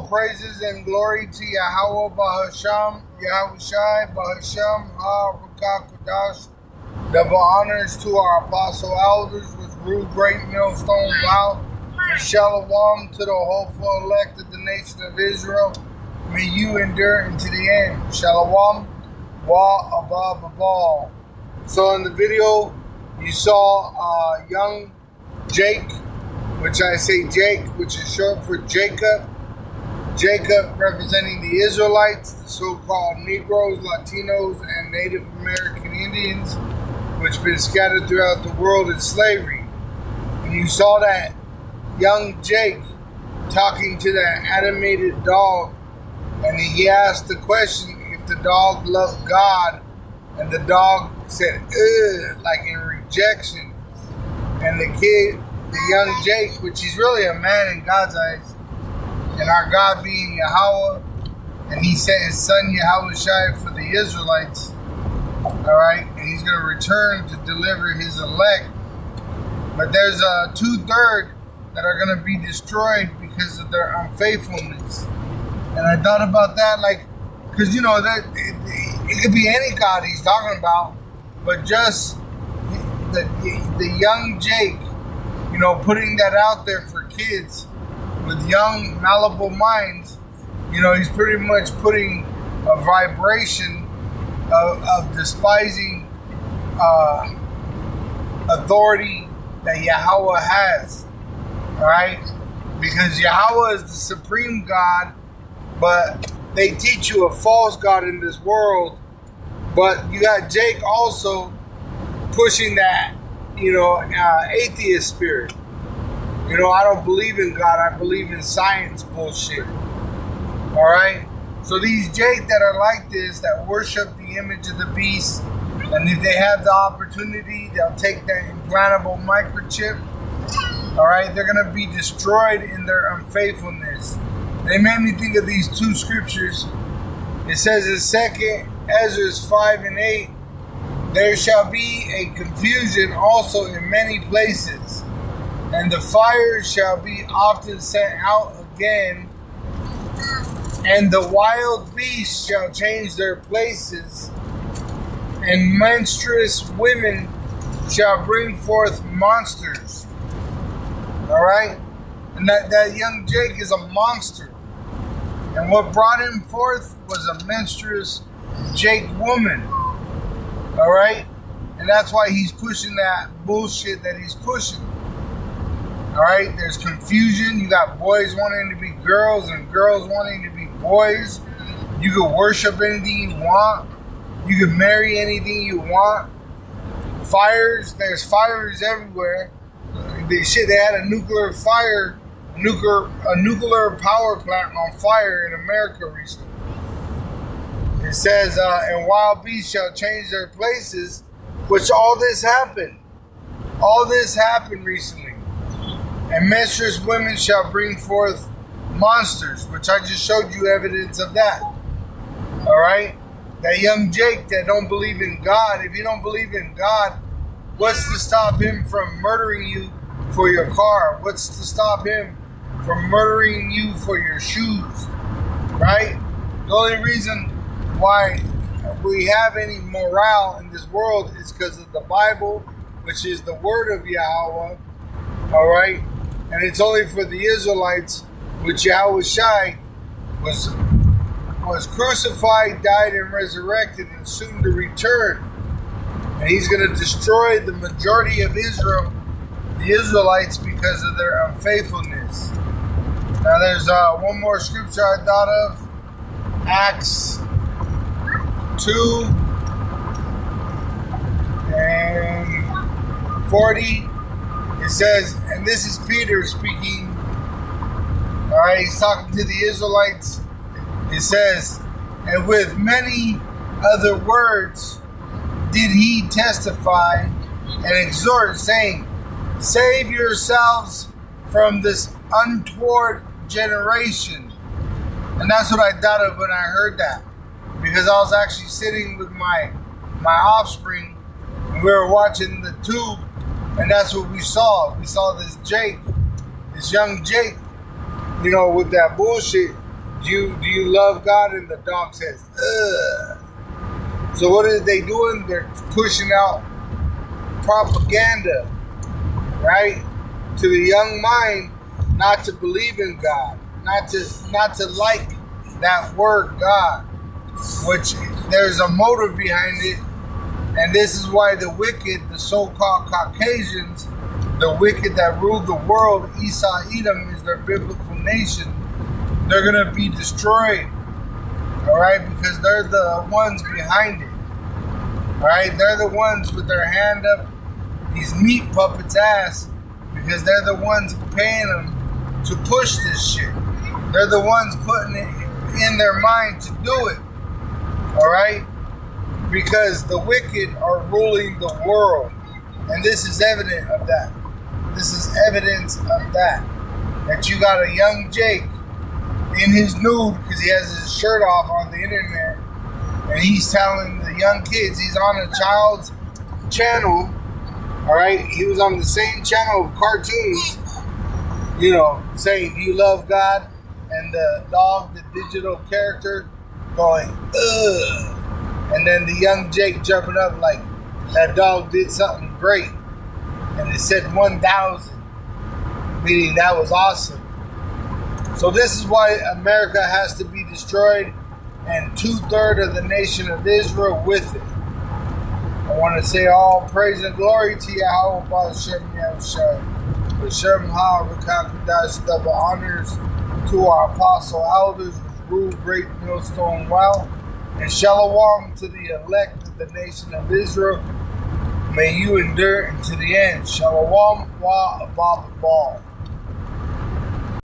praises and glory to Yahweh Bahasham, Yahushai Bahasham Ha-Rukah-Kodash. Double honors to our apostle elders, which rule great millstone bow. And shalom to the hopeful elect of the nation of Israel. May you endure into the end. Shalom, wa above above. So in the video, you saw young Jake, which I say Jake, which is short for Jacob. Jacob representing the Israelites, the so-called Negroes, Latinos, and Native American Indians, which have been scattered throughout the world in slavery. And you saw that young Jake talking to that animated dog, and he asked the question if the dog loved God, and the dog said, ugh, like in rejection. And the young Jake, which is really a man in God's eyes, and our God being Yahweh, and he sent his son Yahushai for the Israelites, alright, and he's going to return to deliver his elect. But there's 2/3 that are going to be destroyed because of their unfaithfulness. And I thought about that, like, because you know that it could be any God he's talking about, but just the young Jake, you know, putting that out there for kids with young, malleable minds. You know, he's pretty much putting a vibration of despising authority that Yahweh has. Alright? Because Yahweh is the supreme God, but they teach you a false God in this world. But you got Jake also pushing that, you know, atheist spirit. You know, I don't believe in God, I believe in science bullshit. Alright? So these Jake that are like this, that worship the image of the beast, and if they have the opportunity, they'll take that implantable microchip. Alright, they're going to be destroyed in their unfaithfulness. They made me think of these two scriptures. It says in 2 Esdras 5:8, there shall be a confusion also in many places, and the fire shall be often sent out again, and the wild beasts shall change their places, and monstrous women shall bring forth monsters. Alright? And that young Jake is a monster. And what brought him forth was a menstruous Jake woman. Alright? And that's why he's pushing that bullshit that he's pushing. Alright? There's confusion. You got boys wanting to be girls and girls wanting to be boys. You can worship anything you want. You can marry anything you want. Fires. There's fires everywhere. They had a nuclear power plant on fire in America recently. It says, and wild beasts shall change their places, which all this happened. All this happened recently. And menstruous women shall bring forth monsters, which I just showed you evidence of that. Alright? That young Jake that don't believe in God, if you don't believe in God, what's to stop him from murdering you for your car? What's to stop him from murdering you for your shoes? Right? The only reason why we have any morale in this world is because of the Bible, which is the word of Yahweh. Alright? And it's only for the Israelites, which Yahushai was crucified, died, and resurrected, and soon to return. And he's going to destroy the majority of Israel, the Israelites, because of their unfaithfulness. Now there's one more scripture I thought of. Acts 2 and 40. It says, and this is Peter speaking. Alright, he's talking to the Israelites. It says, and with many other words did he testify and exhort, saying, save yourselves from this untoward generation. And that's what I thought of when I heard that. Because I was actually sitting with my offspring, and we were watching the tube, and that's what we saw. We saw this Jake, this young Jake, you know, with that bullshit, Do you love God? And the dog says, ugh. So what are they doing? They're pushing out propaganda, right? To the young mind, not to believe in God, not to like that word God, which there's a motive behind it. And this is why the wicked, the so-called Caucasians, the wicked that rule the world, Esau, Edom is their biblical nation. They're going to be destroyed, all right, because they're the ones behind it, all right? They're the ones with their hand up these meat puppets' ass because they're the ones paying them to push this shit. They're the ones putting it in their mind to do it, all right? Because the wicked are ruling the world, and this is evident of that. This is evidence of that. That you got a young Jake in his nude because he has his shirt off on the internet, and he's telling the young kids he's on a child's channel. All right, he was on the same channel of cartoons, you know, saying, "Do you love God?" And the dog, the digital character, going, "Ugh." And then the young Jake jumping up like that dog did something great. And it said 1,000, meaning that was awesome. So this is why America has to be destroyed, and 2/3 of the nation of Israel with it. I want to say all praise and glory to Yahweh, Ba'ashem Yahushua. B'Shem HaRukakudash, double honors to our apostle elders, which rule great millstone well. And shalom to the elect of the nation of Israel. May you endure unto the end. Shalom wa above all.